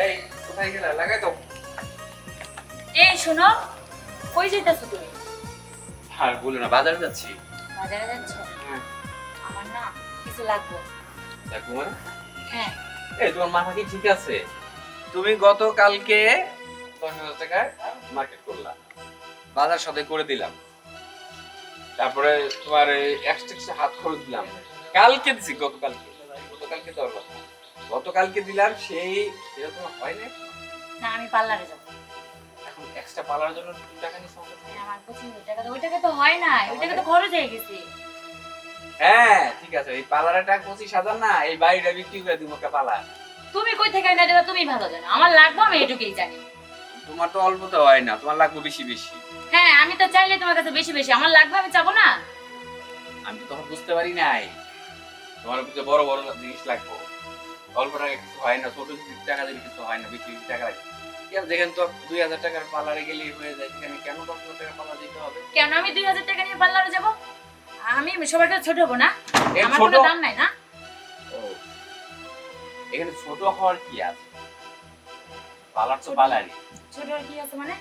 এই কোথায় গেলা লাগাই তো। এই শোনো, কই যাইতাছো তুমি? আর বলো না, বাজারে যাচ্ছি। বাজারে যাচ্ছ? হ্যাঁ। আমার না কিছু লাগবে। দেখো মানে হ্যাঁ। এই তোমার মাথা কি ঠিক আছে? তুমি গতকালকে 10,000 টাকা মার্কেট করলা, বাজার সাথে করে দিলাম, তারপরে তোমার এক্সট্রা হাত খরচ দিলাম কালকে দিছি। গতকালকে তো গতকালকে দিলাম, সেটা তোমার হয় না। না, আমি পার্লারে যাব। এখন এক্সট্রা পালার জন্য 2 টাকা নিছো। আমার 25,000 টাকা তো ওই টাকা তো হয় না, ওই টাকা তো খরচ হয়ে গেছে। হ্যাঁ ঠিক আছে, এই পার্লারের টাকা 25,000 না, এই বাড়িটা বিক্রি করে দিব একটা পালা। তুমি কই থেকে এনে দেবা তুমি ভালো জানো, আমার লাগবে আমি এটুকুই জানি। তোমার তো অল্প তো হয় না, তোমার লাগবে বেশি বেশি। হ্যাঁ, আমি তো চাইলে তোমার কাছে বেশি বেশি আমার লাগবে, আমি চাবো না। আমি তো তখন বুঝতে পারি নাই তোমার বুঝতে বড় বড় জিনিস লাগবে। অল্প টাকা কিছু হয় না, ছোট টাকা দিলে কিছু হয় না, বেশি বেশি টাকা লাগে। যেখানে তো 2,000 টাকার পার্লারে গেলে হয়ে যায়, সেখানে কেন 10,000 টাকা পার্লার দিতে হবে? কেন আমি 2000 টাকা নিয়ে পার্লারে যাব? আমি সবার কাছে ছোট হবো না? এর আমার ছোট কোনো দাম নাই না? ও, এখানে ছোট হওয়ার কি আছে? পার্লার তো পার্লারই। ছোট আর কি আছে মানে?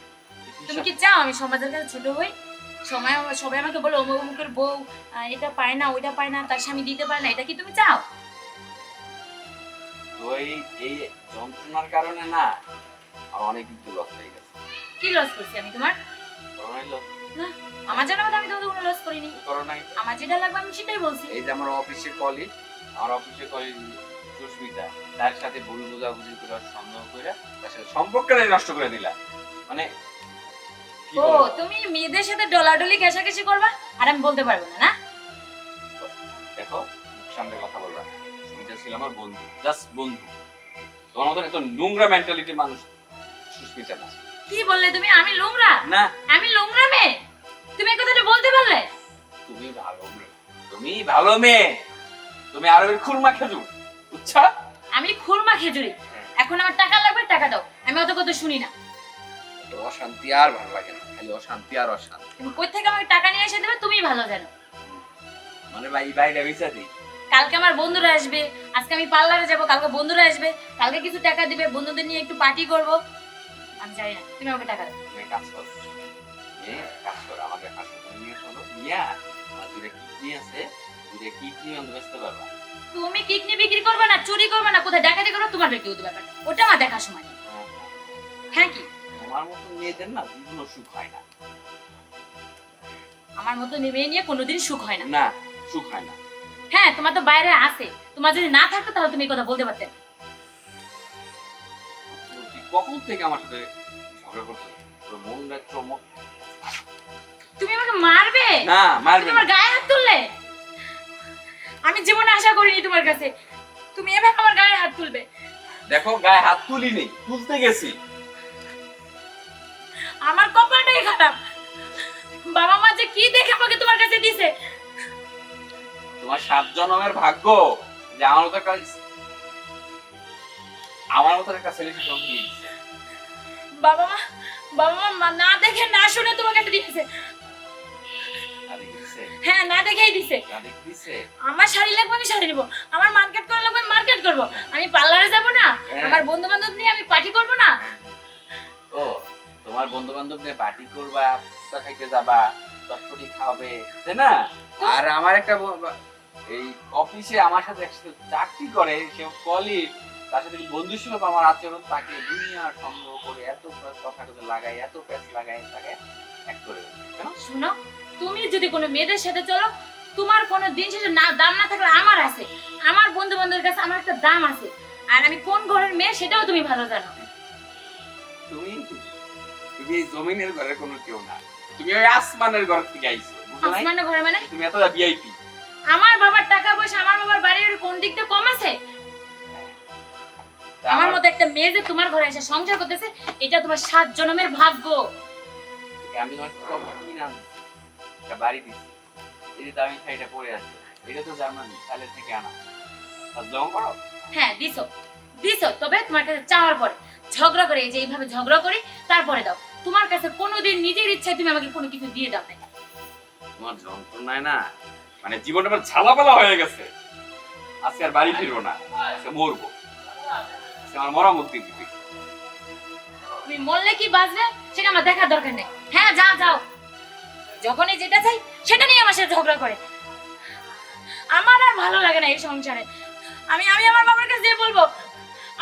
তুমি কি চাও আমি সমাজের কাছে ছোট হই? সবাই আমাকে বলে অমুক অমুকের বউ এটা পায় না, ওইটা পায় না, তার স্বামী দিতে পারে না, এটা কি তুমি চাও? ওই এই যন্ত্রণার কারণে না আমার অনেক কিছু লস হয়ে গেছে। কি লস করছি আমি তোমার? Coronary loss. না, আমার জানা মতো আমি তোমাদের কোনো লস করিনি। করোনাই আমার যেটা লাগবে আমি সেটাই বলছি। এই যে আমার অফিসের কলিগ সুস্মিতা, তার সাথে ভুল বোঝাবুঝি করে, সন্দেহ করে তার সাথে সম্পর্কটাই নষ্ট করে দিলা। মানে কি ও, বলবো? তুমি মেয়েদের সাথে ডলাডলি ঘেঁষাঘেঁষি করবা আর আমি বলতে পারবো না, না? দেখো, সামনে কথা বলবা। সুস্মিতা ছিল আমার বন্ধু, জাস্ট বন্ধু। তোমার মতন এত নোংরা মেন্টালিটি মানুষ সুস্মিতা না। কি বললে তুমি? আমি লোংরা? না, আমি লোংরা মেয়ে? তুমি এই কথাটা বলতে পারলে? তুমি ভালো মেয়ে, তুমি ভালো মেয়ে, তুমি আরবের খুরমা খেজুর, বুঝছো? আমি খুরমা খেজুরি। এখন আমার টাকা লাগবে, টাকা দাও। আমি অত কথা শুনি না। তো অশান্তি আর ভালো লাগে না, খালি অশান্তি আর অশান্তি। তুমি কই থেকে আমাকে টাকা নিয়ে এসে দেবে তুমি ভালো জানো। মানে ভাই বাইরে বিচার দিই। কালকে আমার বন্ধুরা আসবে, আজকে আমি পার্লারে যাব, কালকে বন্ধুরা আসবে, কালকে কিছু টাকা দিবে, বন্ধুদের নিয়ে একটু পার্টি করব। আমি জানি না, তুমি আমাকে টাকা দাও। তুমি কাজ করো, কাজ করো, আমাদের হাসপাতালে নিয়ে চলো, নিয়ে আমার দূরে কিডনি আছে, দূরে কিডনি অন্ধ বেচতে পারবা। তুমি কিডনি বিক্রি করবে না, চুরি করবে না, কোথায় ডাকাতি করবে, তোমার ব্যক্তিগত ব্যাপার, ওটা আমার দেখার সময় নেই। হ্যাঁ কি? তোমার মতো মেয়েদের না জীবন সুখ হয় না। আমার মতো নেমে নিয়ে কোনোদিন সুখ হয় না। না, সুখ হয় না। হ্যাঁ, তোমার তো বাইরে আছে, তোমার যদি না থাকতো তাহলে তুমি এই কথা বলতে পারতে। তুই কখন থেকে আমার সাথে ঝগড়া করছো? তোর মনটা চমক। তুমি আমাকে মারবে? না, মারবে তুমি না। আমার গায়ে হাত তুললে? আমি জীবনে আশা করিনি তোমার কাছে তুমি এভাবে আমার গায়ে হাত তুলবে। দেখো, গায়ে হাত তুলিনি, তুলতে গেছি। আমার কপালটাই খারাপ, বাবা মা যে কি দেখে আমাকে তোমার কাছে দিছে। তোমার 7 জন্মের ভাগ্য যে আমার মতো একটা ছেলে তোমাকে দিয়ে দিচ্ছে। বাবা মা না দেখে না শুনে তোমার কাছে দিয়েছে। না দেখছে? হ্যাঁ, না দেখেই দিছে। না দেখছে? আমার শাড়ি লাগবে আমি শাড়ি নিব, আমার মার্কেট করা লাগবে আমি মার্কেট করব, আমি পার্লারে যাব না, আমার বন্ধু বান্ধব নিয়ে আমি পার্টি করব না। ও, তোমার বন্ধু বান্ধব নিয়ে পার্টি করবা, ফুচকা খাইতে যাবা, চটপটি খাবে, তাই না? আর আমার একটা এই অফিসে আমার সাথে একসাথে চাকরি করে, সে কলিগ, তার সাথে বন্ধু সুলভ আমার আচরণ, তাকে দুনিয়ার সন্দেহ করে এত কথা লাগাই, এত প্যাচ লাগাই, তাকে এক করে দেয়। কেন? শুনো, তুমি যদি কোনো মেয়েদের সাথে চলো, তোমার কোনো দিন শেষে না দাম না থাকলে আমার আছে, আমার বন্ধু বান্ধবের কাছে আমার একটা দাম আছে, আর আমি কোন ঘরের মেয়ে সেটাও তুমি ভালো জানো। তুমি তুমি এই জমিনের ঘরের কোনো কেউ না, তুমি ওই আসমানের ঘর থেকে আইছো, বুঝছো না? আসমানের ঘরে মানে? তুমি এত ভিআইপি। আমার বাবার টাকা পয়সা, আমার বাবার বাড়ির কোন দিকটা কম আছে? আমার মতো একটা মেয়ে যে তোমার ঘরে এসে সংসার করতেছে, এটা তোমার 7 জন্মের ভাগ্য। আমি তোমার কি নাম একটা বাড়ি দিচ্ছি, এই যে দামি শাড়িটা পরে আছে, এটা তো জার্মানি থাইল্যান্ড থেকে আনা, জমা করো। হ্যাঁ, দিছো দিছো, তবে তোমার কাছে চাওয়ার পরে ঝগড়া করে, এই যে এইভাবে ঝগড়া করি তারপরে দাও। তোমার কাছে কোনোদিন নিজের ইচ্ছায় তুমি আমাকে কোনো কিছু দিয়ে দাও না। তোমার যন্ত্রণায় না মানে জীবনটা আমার ঝালাপালা হয়ে গেছে। আজকে আর বাড়ি ফিরবো না, আজকে মরবো, আজকে আমার মরামত দিতে তুমি মরলে কি বাঁচবে সেটা আমার দেখার দরকার নেই। হ্যাঁ যাও যাও, যখনই যেটা চাই সেটা নিয়ে আমার সাথে ঝগড়া করে। আমার আর ভালো লাগে না এই সংসারে। আমি আমি আমার বাবার কাছে যেয়ে বলবো,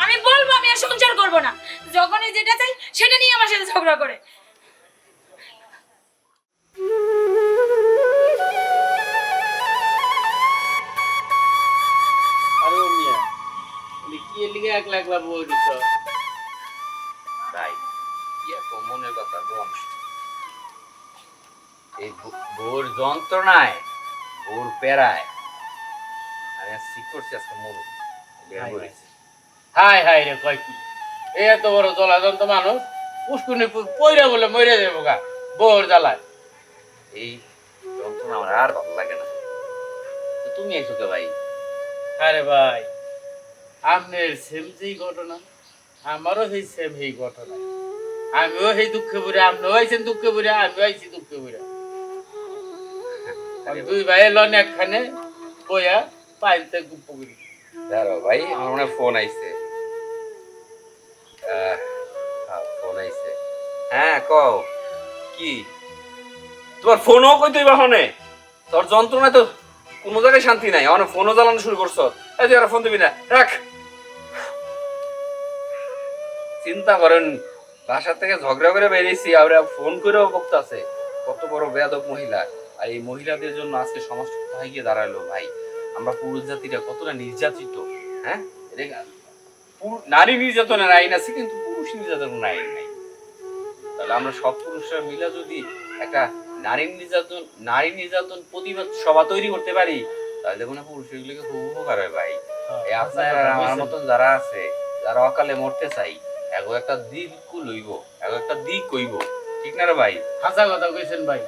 আমি বলবো আমি আর সংসার করবো না। যখনই যেটা চাই সেটা নিয়ে আমার সাথে ঝগড়া করে। আরে ও মিয়া তুমি কি এর লিগে একলা একলা বই দিছ? ভাই কি এত মনের কথা বল। এই ভোর যন্ত্রণায় ভোর পেরায় আমি আর ঠিক করছি আজকে মরু হাই হাই রে কয় কি এই এত বড় জলাজন্ত মানুষ পুষ্কুনি পইরা বলে মরে যাবো গা বোর জ্বালায়। এই যন্ত্রণা আমার আর ভালো লাগে না। তো তুমি এসো কে ভাই? আরে ভাই আপনার সেম যেই ঘটনা, আমারও সেই সেম এই ঘটনা। আমিও সেই দুঃখে বুড়ে, আপনিও আইছেন দুঃখে বুড়ে, আমিও আইছি দুঃখে বুড়ে। দুই ভাই লন একখানে বইয়া পাইতে গুপ্প করি। দাঁড়াও ভাই, আমার মনে ফোন আইছে। ফোন আইছে। হ্যাঁ কও কি? তোমার ফোনও কই তুই বাহনে? তোর যন্ত্রণায় তো কোনো জায়গায় শান্তি নাই। আমার ফোনও জ্বালানো শুরু করছ। এই তুই আর ফোন দিবি না, রাখ। চিন্তা করেন, বাসা থেকে ঝগড়া করে বেরিয়েছি, আর ফোন করেও বকতাছে। কত বড় বেয়াদব মহিলা। আর এই মহিলাদের জন্য আজকে সমাজ কোথায় গিয়ে দাঁড়ালো ভাই। আমরা পুরুষ জাতিরা কতটা নির্যাতিত। হ্যাঁ, নারী নির্যাতনের আইন আছে কিন্তু পুরুষ নির্যাতনের আইন নাই। তাহলে আমরা সব পুরুষরা মিলে যদি একটা নারী নির্যাতন প্রতিবাদ সভা তৈরি করতে পারি, তাহলে মনে হয় পুরুষগুলোকে খুব উপকার হয় ভাই। এই আপনার আমার মতন যারা আছে, যারা অকালে মরতে চাই, এগো একটা দিক লইব, এগো একটা দিক কইব, ঠিক না রে ভাই? হাসা কথা কইছেন ভাই।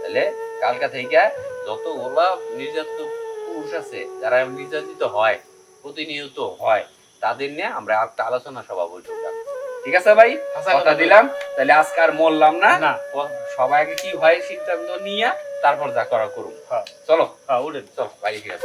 তাহলে কালকা থেকে যত ওলা নির্যাতিত পুরুষ আছে, যারা নির্যাতিত হয়, প্রতিনিয়ত হয়, তাদের নিয়ে আমরা একটা আলোচনা সভা বৈঠক রাখবো। ঠিক আছে ভাই, কথা দিলাম। তাহলে আজকে আর মরলাম না। সবাইকে কি হয় সিদ্ধান্ত নিয়ে তারপর যা করা করুন। চলো উঠেন। চলো বাড়ি গিয়ে